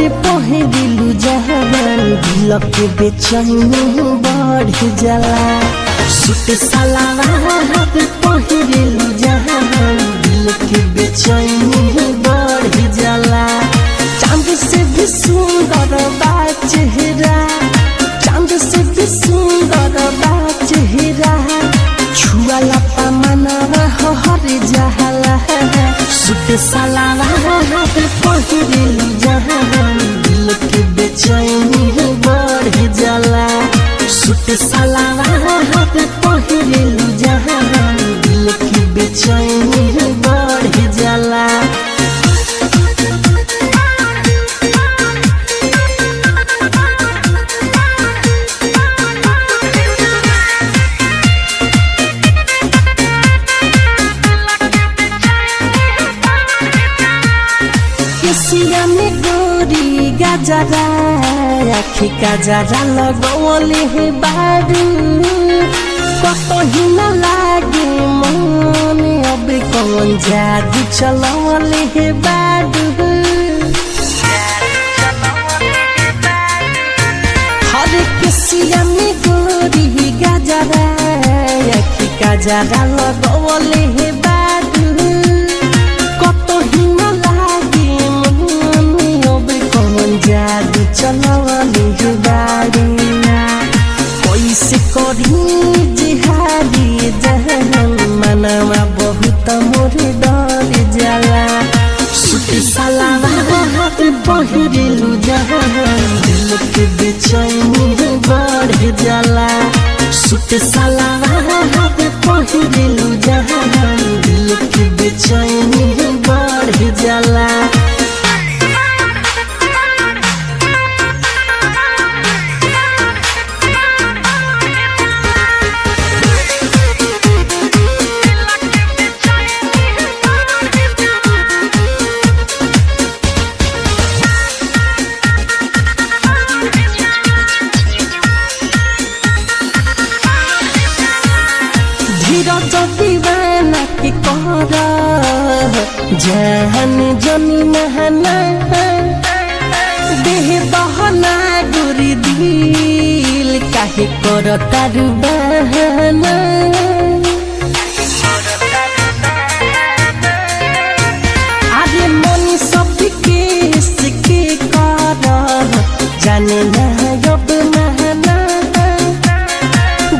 पहिरिलु जहान दिल के बेचैनी बढ़ जाला। सूट सलवार पहिरिलु जहान दिल के बेचैनी बढ़ जाला। चांद से भी सुंदर बा चेहरा, चांद से भी सुंदर बा चेहरा, छुआला मनवा हर जाला। सूट सलवार पहिरिलु जहान दिल के बेचैनी बढ़ जाला। सूट सलवार पहिरिलु जहान दिल के बेचैनी बढ़ जाला। केसिया में गोरी गजरा, आखी गजरा लगवले हे बारू, कतही न लागे मन अब कौन जादू चलवले हे बारू। हर केसिया में गोरी गजरा, आखी गजरा लगवले हे बारू, कतही न जादू चलवले हे बारू। कैसे करी जिहादी जहान मनवा बहुत मोर डर जाला। सूट सलवार पहिरिलु जहान दिल के बेचैनी बढ़ जाला। सूट सलवार पहिरिलु जहान दिल के बेचैनी बढ़ जाला। धीरज दीवाना के कहर जहन जनी नहना, देह बहना गोरी दिल काहे कर तारू बहाना। अरे मन सब केस के कर जाने ना अब महना,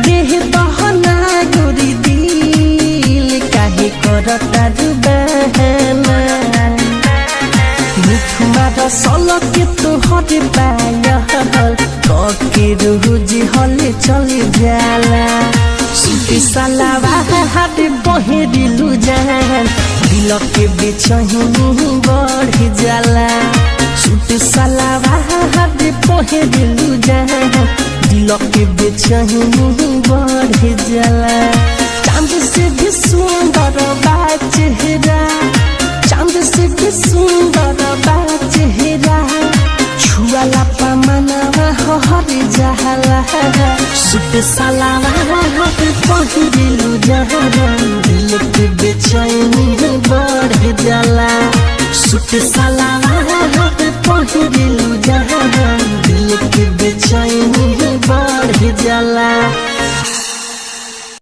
देह बहना गोरी दिल काहे कर तारू बहाना। मुखमार सलके तोहर पायल कके रोज हले चले जाला। सूट सलवार पहिरिलु जहान दिल के बेचैनी बढ़ जाला। सूट सलवार पहिरिलु जहान दिल के बेचैनी बढ़ जाला। चांद से भी सुंदर बा चेहरा, चांद से भी सुंदर बा चेहरा, छुआला मनवा हर जाला। सूट सलवार पहिरिलु जहान दिल के बेचैनी बढ़ जाला। सूट सलवार पहिरिलु